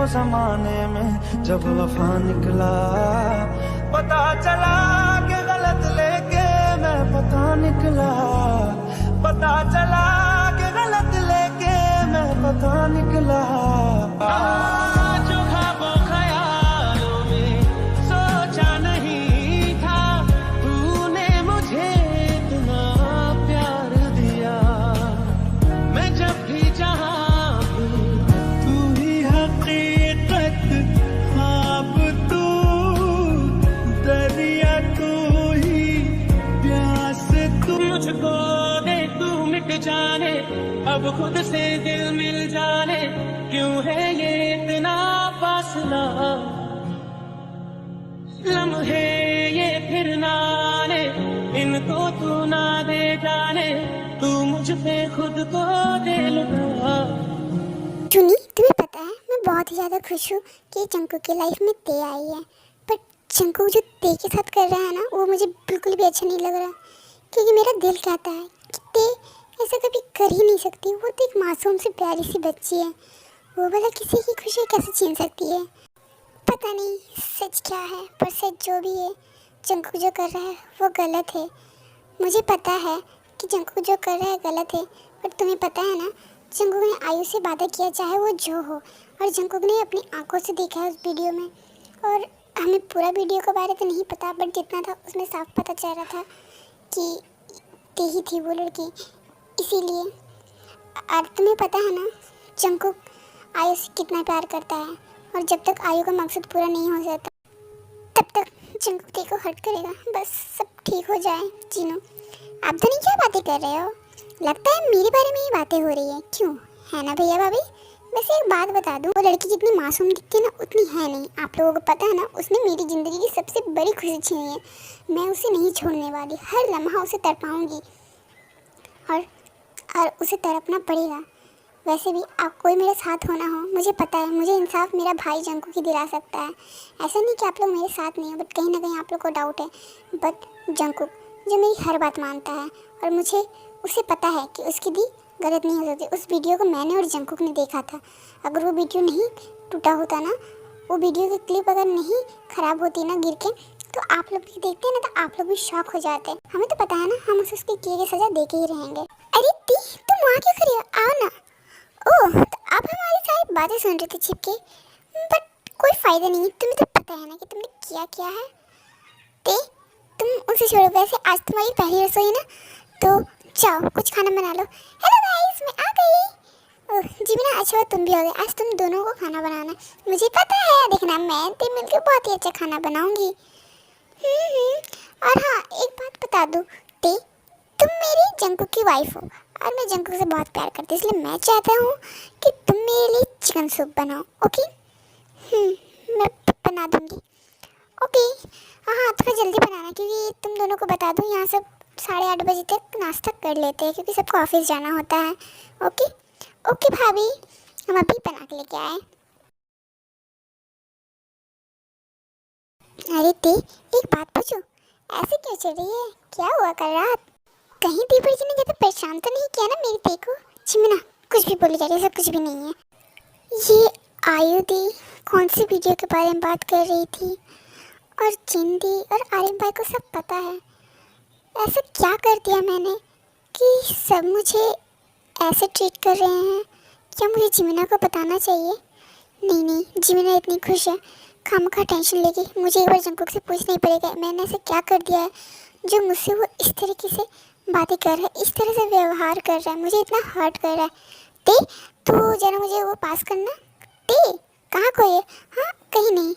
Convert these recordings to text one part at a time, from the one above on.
जमाने में जब वफा निकला, पता चला कि गलत लेके मैं पता निकला, पता चला कि गलत लेके मैं पता निकला। जो ख्वाबों ख्यालों में सोचा नहीं था, तूने मुझे इतना प्यार दिया। मैं जब भी जहाँ तू ही हकीकत, ख्वाब तू, दरिया तू ही, प्यास तू। मुझको दे तू मिट जाने, अब खुद से दिल मिल जाने, क्यों है ये इतना फासला। लम्हे ये फिर ना आने, इनको तू ना दे जाने, तू मुझ पे खुद को दे लुटा। टुनी, तुम्हें पता है मैं बहुत ही ज़्यादा खुश हूँ कि जंकू की लाइफ में ते आई है। पर जंकू जो ते के साथ कर रहा है ना, वो मुझे बिल्कुल भी अच्छा नहीं लग रहा, क्योंकि मेरा दिल कहता है कि ते ऐसा कभी कर ही नहीं सकती। वो तो एक मासूम सी प्यारी सी बच्ची है, वो भला किसी की खुशी कैसे छीन सकती है। पता नहीं सच क्या है, पर सच जो भी है, जंकू जो कर रहा है वो गलत है। मुझे पता है कि जंकू जो कर रहा है गलत है, पर तुम्हें पता है ना, जंकुक ने आयु से वादा किया चाहे वो जो हो, और जंकुक ने अपनी आंखों से देखा है उस वीडियो में। और हमें पूरा वीडियो के बारे तो नहीं पता, बट जितना था उसमें साफ पता चल रहा था कि ते ही थी वो लड़की। इसीलिए और तुम्हें पता है ना, जंकुक आयु से कितना प्यार करता है, और जब तक आयु का मकसद पूरा नहीं हो जाता तब तक जंकुक ते को हर्ट करेगा। बस सब ठीक हो जाए। जीनो, आप तो नहीं क्या बातें कर रहे हो? लगता है मेरे बारे में ही बातें हो रही है, क्यों है ना भैया भाभी? वैसे एक बात बता दूं, वो लड़की जितनी मासूम दिखती है ना, उतनी है नहीं। आप लोगों को पता है ना, उसने मेरी ज़िंदगी की सबसे बड़ी खुशी छीनी है। मैं उसे नहीं छोड़ने वाली, हर लम्हा उसे तड़पाऊँगी, और उसे तड़पना पड़ेगा। वैसे भी आप कोई मेरे साथ होना हो, मुझे पता है मुझे इंसाफ मेरा भाई जंकू की दिला सकता है। ऐसा नहीं कि आप लोग मेरे साथ नहीं हो, बट कहीं ना कहीं आप लोग को डाउट है। बट जंकू जो मेरी हर बात मानता है, और मुझे उसे पता है कि उसकी दी गलत नहीं हो सकती। उस वीडियो को मैंने और जंकुक ने देखा था। अगर वो वीडियो नहीं टूटा होता ना, वो वीडियो की क्लिप अगर नहीं ख़राब होती ना गिर के, तो आप लोग भी देखते हैं ना, तो आप लोग भी शॉक हो जाते। हमें तो पता है ना, हम उसे उसकी किए की सज़ा दे के ही रहेंगे। अरे ती, तुम वहाँ क्यों खड़ी हो? आओ ना। ओह, तो आप हमारी सारी बातें सुन रहे थे छिपके, बट कोई फ़ायदा नहीं है। तुम्हें तो पता है ना कि तुमने किया क्या है। ते, तुम उसे छोड़ो। वैसे आज तुम्हारी पहली रसोई ना, तो जाओ कुछ खाना बना लो। हेलो गाइस, मैं आ गई। ओह जी बिना, अच्छा तुम भी आ गए। आज तुम दोनों को खाना बनाना, मुझे पता है। देखना, मैं ते मिलकर बहुत ही अच्छा खाना बनाऊंगी। और हाँ, एक बात बता दूँ ते, तुम मेरी जंकुक की वाइफ हो, और मैं जंकुक से बहुत प्यार करती हूँ, इसलिए मैं चाहता हूँ कि तुम मेरे लिए चिकन सूप बनाओ। ओके? मैं बना दूँगी। ओके? हाँ, थोड़ा जल्दी बनाना, क्योंकि तुम दोनों को बता दूँ, यहाँ सब 8:30 बजे तक नाश्ता कर लेते हैं, क्योंकि सबको ऑफिस जाना होता है। ओके? ओके भाभी, हम अभी बना के लेके आए। अरे ते, एक बात पूछो, ऐसे क्यों चल रही है? क्या हुआ कल रात? कहीं दीपक जी ने ज़्यादा परेशान तो नहीं किया ना मेरी ते को? चिमना, कुछ भी बोली जा रही है, सब कुछ भी नहीं है। ये आयु दी कौन सी वीडियो के बारे में बात कर रही थी, और जिंदी और आर्यन भाई को सब पता है। ऐसा क्या कर दिया मैंने कि सब मुझे ऐसे ट्रीट कर रहे हैं? क्या मुझे जिमिना को बताना चाहिए? नहीं नहीं, जिमिना इतनी खुश है, खामखा टेंशन लेगी। मुझे एक बार जंकुक से पूछना ही पड़ेगा, मैंने ऐसे क्या कर दिया है जो मुझसे वो इस तरीके से बातें कर रहा है, इस तरह से व्यवहार कर रहा है, मुझे इतना हर्ट कर रहा है। ते, तू जरा मुझे वो पास करना। ते, कहाँ कोई है? हाँ, कहीं नहीं।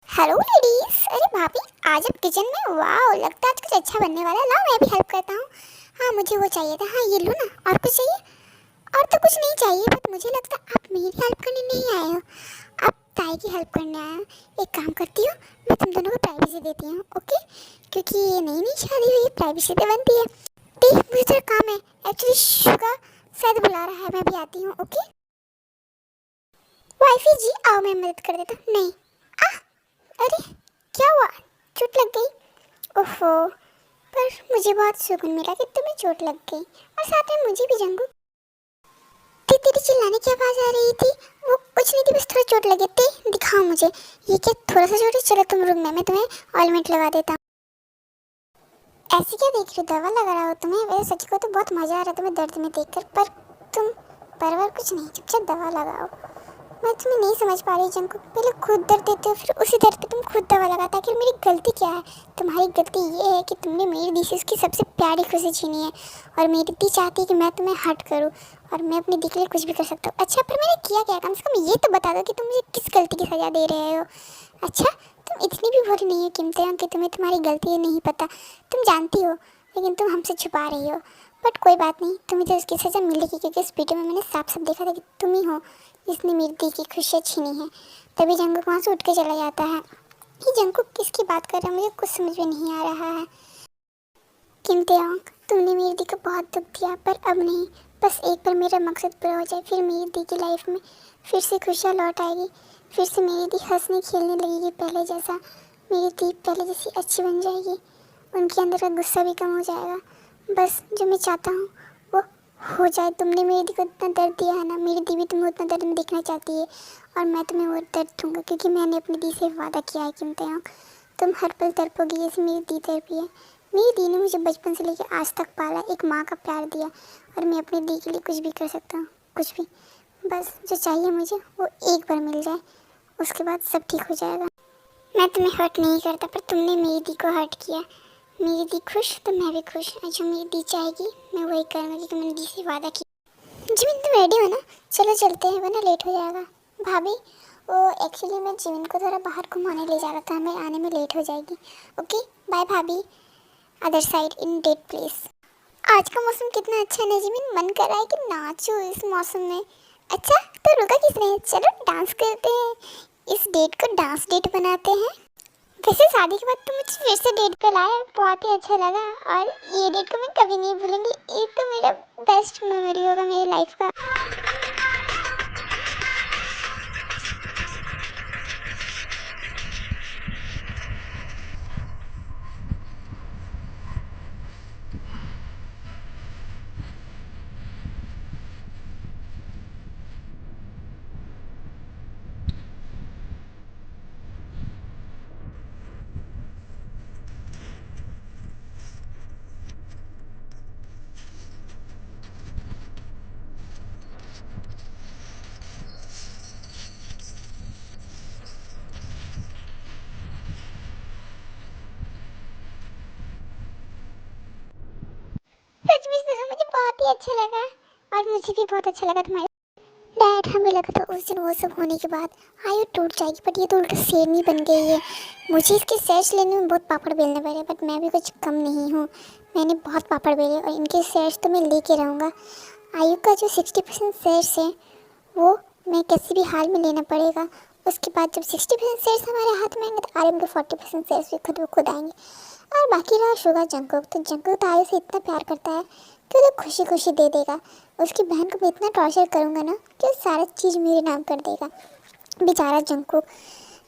हेलो लेडीज, अरे भाभी आज आप किचन में? वाह, लगता है आज कुछ अच्छा बनने वाला है। लाओ मैं भी हेल्प करता हूँ। हाँ, मुझे वो चाहिए था। हाँ, ये लो ना। और कुछ चाहिए? और तो कुछ नहीं चाहिए, बट मुझे लगता है आप मेरी हेल्प करने नहीं आए हो, आप ताई की हेल्प करने आए हो। एक काम करती हूँ, मैं तुम दोनों को प्राइवेसी देती हूँ। ओके? क्योंकि ये नई नई शादी हुई, प्राइवेसी तो बनती है। देख, मुझे थोड़ा काम है एक्चुअली, शुगा शायद बुला रहा है, मैं भी आती हूँ। ओके वाइफी जी, आओ मैं मदद कर देता हूँ। नहीं, अरे क्या हुआ? चोट लग गई? ओहो, पर मुझे बहुत सुकून मिला कि तुम्हें चोट लग गई और साथ में मुझे भी जंगू। तेरी चिल्लाने की आवाज़ आ रही थी, वो कुछ नहीं थी, बस थोड़ा चोट लगे थे। दिखाओ मुझे, ये क्या थोड़ा सा चोट है? चलो तुम रूम में, मैं तुम्हें ऑइंटमेंट लगा देता हूँ। ऐसे क्या देख रहे हो? दवा लगा रहा हो तुम्हें? वैसे सच को तो बहुत मज़ा आ रहा है तुम्हें दर्द में देखकर, पर तुम परवर कुछ नहीं, चुपचाप दवा लगाओ। मैं तुम्हें नहीं समझ पा रही जंकु, पहले खुद दर्द देते हो, फिर उसी दर्द पे तुम खुद दवा लगाते हो। आखिर मेरी गलती क्या है? तुम्हारी गलती ये है कि तुमने मेरी दी से उसकी सबसे प्यारी खुशी छीनी है, और मेरी दी चाहती है कि मैं तुम्हें हर्ट करूं, और मैं अपनी दी के लिए कुछ भी कर सकता हूँ। अच्छा, पर मैंने किया क्या? कम से कम ये तो बता दो कि तुम मुझे किस गलती की सज़ा दे रहे हो। अच्छा, तुम इतनी भी बुरी नहीं हो कीमते कि तुम्हें तुम्हारी गलती है नहीं पता। तुम जानती हो, लेकिन तुम हमसे छुपा रही हो। बट कोई बात नहीं, तुम्हें तो उसकी सज़ा मिलेगी, क्योंकि इस वीडियो में मैंने साफ साफ देखा था कि तुम ही हो जिसने मेरी दी की खुशियाँ छीनी है। तभी जंकुक वहाँ से उठ के चला जाता है। ये जंकुक किसकी बात कर रहा है, मुझे कुछ समझ में नहीं आ रहा है। किमतेओंग, तुमने मेरी दी को बहुत दुख दिया, पर अब नहीं। बस एक बार मेरा मकसद पूरा हो जाए, फिर मेरी दी की लाइफ में फिर से खुशियाँ लौट आएगी। फिर से मेरी दी हंसने खेलने लगेगी पहले जैसा। मेरी दी पहले जैसी अच्छी बन जाएगी, उनके अंदर का गुस्सा भी कम हो जाएगा। बस जो मैं चाहता हूँ वो हो जाए। तुमने मेरी दी को इतना दर्द दिया है ना, मेरी दी भी तुम्हें उतना दर्द में देखना चाहती है, और मैं तुम्हें वो दर्द दूँगा, क्योंकि मैंने अपनी दी से वादा किया है। किमतेओंग, तुम हर पल तड़पोगी जैसे मेरी दी तड़पी है। मेरी दी ने मुझे बचपन से लेकर आज तक पाला, एक माँ का प्यार दिया, और मैं अपनी दी के लिए कुछ भी कर सकता हूँ, कुछ भी। बस जो चाहिए मुझे वो एक बार मिल जाए, उसके बाद सब ठीक हो जाएगा। मैं तुम्हें हर्ट नहीं करता, पर तुमने मेरी दी को हर्ट किया। मेरी दी खुश तो मैं भी खुश, और जो मेरी दी चाहेगी मैं वही करूँगा, क्योंकि मैंने दी से वादा किया। जिमिन, तुम रेडी हो ना? चलो चलते हैं, वरना लेट हो जाएगा। भाभी, वो एक्चुअली मैं जिमिन को थोड़ा बाहर घुमाने ले जा रहा था, हमें आने में लेट हो जाएगी। ओके, बाय भाभी। Other side in date place. आज का मौसम कितना अच्छा है ना जिमिन, मन कर रहा है कि नाचो इस मौसम में। अच्छा, तो रुका किस रहे? चलो डांस करते हैं, इस डेट को डांस डेट बनाते हैं। वैसे शादी के बाद तो मुझे फिर से डेट पे लाया, बहुत ही अच्छा लगा, और ये डेट को मैं कभी नहीं भूलूंगी। ये तो मेरा बेस्ट मेमोरी होगा मेरी लाइफ का। सच में सुनो, मुझे बहुत ही अच्छा लगा, और मुझे भी बहुत अच्छा लगा तुम्हारे डैड। हमें लगा था उस दिन वो सब होने के बाद आयु टूट जाएगी, बट ये तो उल्टा शेरनी बन गई है। मुझे इसके सैश लेने में बहुत पापड़ बेलने पड़े, बट मैं भी कुछ कम नहीं हूँ। मैंने बहुत पापड़ बेले, और इनके सैश तो मैं लेके रहूँगा। आयु का जो 60% सैश है वो मैं किसी भी हाल में लेना पड़ेगा। उसके बाद जब 60% शेयर्स हमारे हाथ में आएंगे, तो आर्यन के 40% शेयर्स भी खुद ब खुद आएंगे। और बाकी रहा शुगा जंकुक, तो जंकुक तो आयु से इतना प्यार करता है कि वो खुशी खुशी दे देगा। उसकी बहन को मैं इतना टॉर्चर करूँगा ना कि वो सारा चीज़ मेरे नाम कर देगा। बेचारा जंकुक,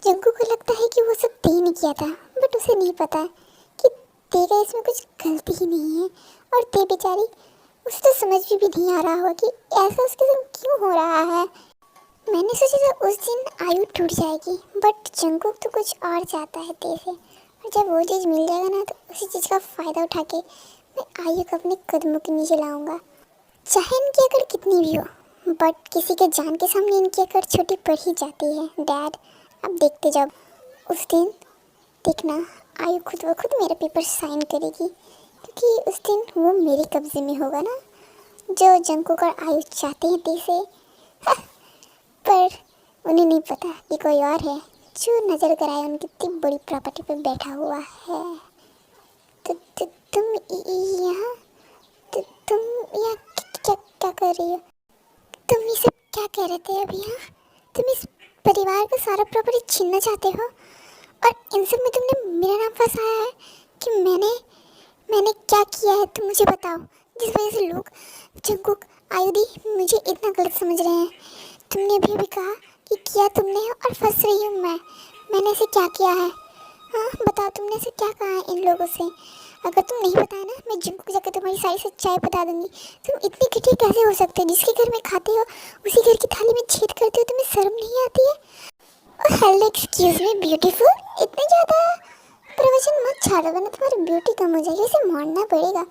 जंकुक को लगता है कि वो सब दे नहीं किया था, बट उसे नहीं पता कि तेरा इसमें कुछ गलती ही नहीं है। और ते बेचारी, उसे तो समझ भी नहीं आ रहा होगा कि ऐसा उसके साथ क्यों हो रहा है। मैंने सोचा था उस दिन आयु टूट जाएगी, बट जंकुक तो कुछ और चाहता है ते से, और जब वो चीज़ मिल जाएगा ना, तो उसी चीज़ का फ़ायदा उठा के मैं आयु को अपने कदमों के नीचे लाऊंगा। चाहे इनकी अकड़ कितनी भी हो, बट किसी के जान के सामने इनकी अकड़ छोटी पड़ ही जाती है। डैड, अब देखते जब उस दिन देखना, आयु खुद ब खुद मेरा पेपर साइन करेगी, क्योंकि उस दिन वो मेरे कब्जे में होगा ना, जो जंकुक और आयु चाहते हैं ते से। पर उन्हें नहीं पता कि कोई और है जो नज़र कराए उनकी इतनी बड़ी प्रॉपर्टी पर बैठा हुआ है। तुम यहाँ तुम यहाँ क्या क्या कर रही हो? तुम ये सब क्या कह रहे थे अभी? यहाँ तुम इस परिवार का सारा प्रॉपर्टी छीनना चाहते हो, और इन सब में तुमने मेरा नाम फंसाया है कि मैंने क्या किया है? तुम मुझे बताओ, जिस वजह से लोग जंकुक आयुधि मुझे इतना गलत समझ रहे हैं। तुमने अभी कहा कि किया तुमने, और फंस रही हूँ मैंने ऐसे क्या किया है? हाँ बता, तुमने ऐसे क्या कहा है इन लोगों से? अगर तुम नहीं बताया ना, मैं जिंकू को जाकर तुम्हारी सारी सच्चाई बता दूंगी। तुम इतनी घटिया कैसे हो सकते हो? जिसके घर में खाते हो उसी घर की थाली में छेद करते हो, तुम्हें शर्म नहीं आती है? और हेलो एक्सक्यूज मी ब्यूटीफुल, इतने ज़्यादा प्रवचन मत छाड़ो वरना तुम्हारी ब्यूटी कम हो जाएगी, इसे मानना पड़ेगा।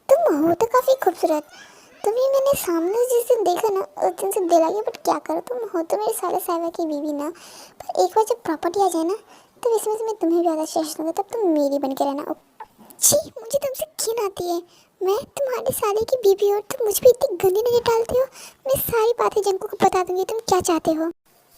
तुम हो तो काफ़ी खूबसूरत, तुम्हें मैंने सामने जिस दिन देखा ना उस दिन से दिल आ गया, बट क्या करो, तुम हो तो मेरे साले साहबा की बीवी ना। पर एक बार जब प्रॉपर्टी आ जाए ना, तो इसमें से मैं तुम्हें भी ज़्यादा शेष दूँगा, तब तुम मेरी बन के रहना। छी, मुझे तुमसे घिन आती है। मैं तुम्हारे साले की बीवी और तुम मुझ पर इतनी गंदी नजर डालते हो। मैं सारी बातें जंकू को बता दूंगी, तुम क्या चाहते हो।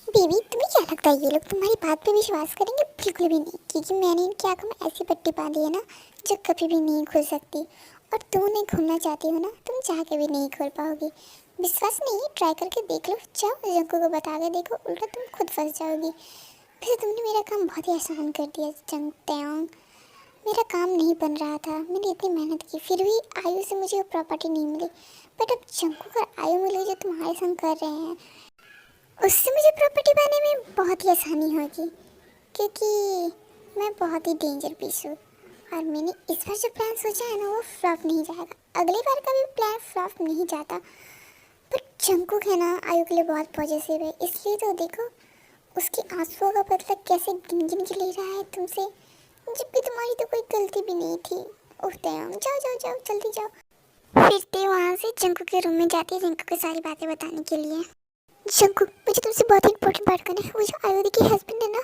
बेबी तुम्हें क्या लगता है ये लोग तुम्हारी बात पे विश्वास करेंगे? बिल्कुल भी नहीं, क्योंकि मैंने इनकी आंखों में ऐसी पट्टी बांधी है ना जो कभी भी नहीं खुल सकती। और तुम नहीं खुलना चाहती हो ना, तुम चाह के भी नहीं खोल पाओगी। विश्वास नहीं है, ट्राई करके देख लो, जाओ जंकू को बता के देखो, उल्टा तुम खुद फंस जाओगी। वैसे तुमने मेरा काम बहुत ही आसान कर दिया जंग। मेरा काम नहीं बन रहा था, मैंने इतनी मेहनत की, फिर भी आयु से मुझे वो प्रॉपर्टी नहीं मिली। बट अब जंकू को आयु मिली जो तुम्हारे संग कर रहे हैं, उससे मुझे प्रॉपर्टी पाने में बहुत ही आसानी होगी, क्योंकि मैं बहुत ही डेंजर पीस हूँ। और मैंने इस बार जो प्लान सोचा है ना वो फ्लॉप नहीं जाएगा, अगली बार का भी प्लान फ्लॉप नहीं जाता। पर जंकुक है ना आयु के लिए बहुत पॉजिटिव है, इसलिए तो देखो उसकी आंसुओं का बदला कैसे गिन गिन के ले रहा है तुमसे, जबकि तुम्हारी तो कोई गलती भी नहीं थी। उठते हैं हम, जाओ जाओ जाओ जल्दी जाओ। फिरते वहाँ से जंकू के रूम में जाती है जंकू को सारी बातें बताने के लिए। जंकू, मुझे तुमसे बहुत ही इंपॉर्टेंट बात करनी है। वो जो आयुर्वेद के हस्बैंड है ना,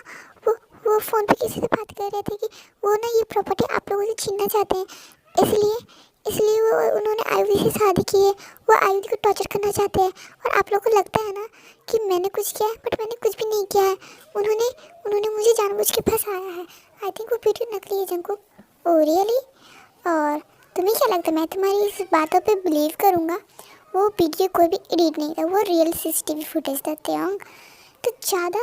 वो फ़ोन पे किसी से बात कर रहे थे कि वो ना ये प्रॉपर्टी आप लोगों से छीनना चाहते हैं, इसलिए इसलिए वो उन्होंने आयुर्वेद से शादी की है, वो आयुर्वेद को टॉर्चर करना चाहते हैं। और आप लोगों को लगता है ना कि मैंने कुछ किया है, बट मैंने कुछ भी नहीं किया है। उन्होंने मुझे जानबूझ के फंसाया है। आई थिंक वो वीडियो नकली है जंकू। Oh really? और तुम्हें क्या लगता है मैं तुम्हारी इस बातों पे बिलीव करूँगा? वो वीडियो कोई भी एडिट नहीं था, वो रियल सीसीटीवी फुटेज था त्योंग। तो ज़्यादा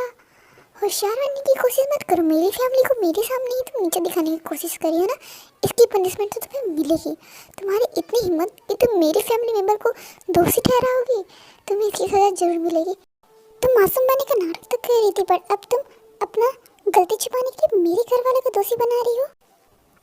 होशियार बनने की कोशिश मत करो, मेरी फैमिली को मेरे सामने ही तुम नीचे दिखाने की कोशिश करी हो ना, इसकी पनिशमेंट तो तुम्हें मिलेगी। तुम्हारी इतनी हिम्मत कि तुम मेरे फैमिली मेम्बर को दोषी ठहराओगी, तुम्हें इसकी सज़ा जरूर मिलेगी। तुम मासूम बनने का नाटक तो कर रही थी, पर अब तुम अपना गलती छुपाने के लिए मेरे घर वाले को दोषी बना रही हो।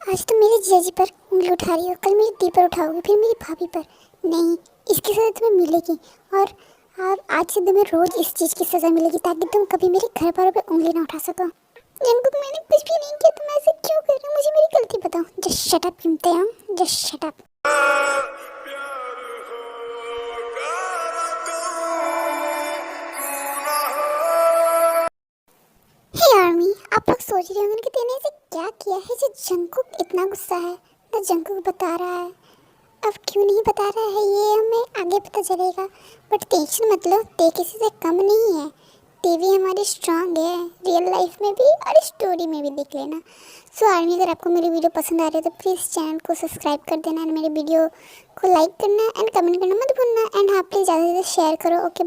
आज तुम मेरे जीजाजी पर उंगली उठा रही हो, कल मेरी दी पर उठाओगी, फिर मेरी भाभी पर। नहीं, इसकी सज़ा तुम्हें मिलेगी। और आप आज से तुम्हें रोज़ इस चीज़ की सज़ा मिलेगी, ताकि तुम कभी मेरे घर वालों पर उंगली ना उठा सको। जंकुक, मैंने कुछ भी नहीं किया, तुम ऐसे क्यों कर रहे हो? मुझे मेरी गलती बताओ। जस्ट शट अप इम्तियान, just shut up. Hey army, आप लोग सोच रहे होंगे कि तेने ऐसे क्या किया है जो जंकुक इतना गुस्सा है, ना जंकुक बता रहा है। अब क्यों नहीं बता रहा है ये हमें आगे पता चलेगा। बट टेंशन मत लो, ते किसी से कम नहीं है, ते भी हमारी स्ट्रांग है, रियल लाइफ में भी और स्टोरी में भी, देख लेना। सो आर्मी, अगर आपको मेरी वीडियो पसंद आ रही है तो प्लीज़ चैनल को सब्सक्राइब कर देना एंड मेरे वीडियो को लाइक करना एंड कमेंट करना मत भूलना। एंड हाँ, प्लीज़ ज़्यादा से ज़्यादा शेयर करो। ओके।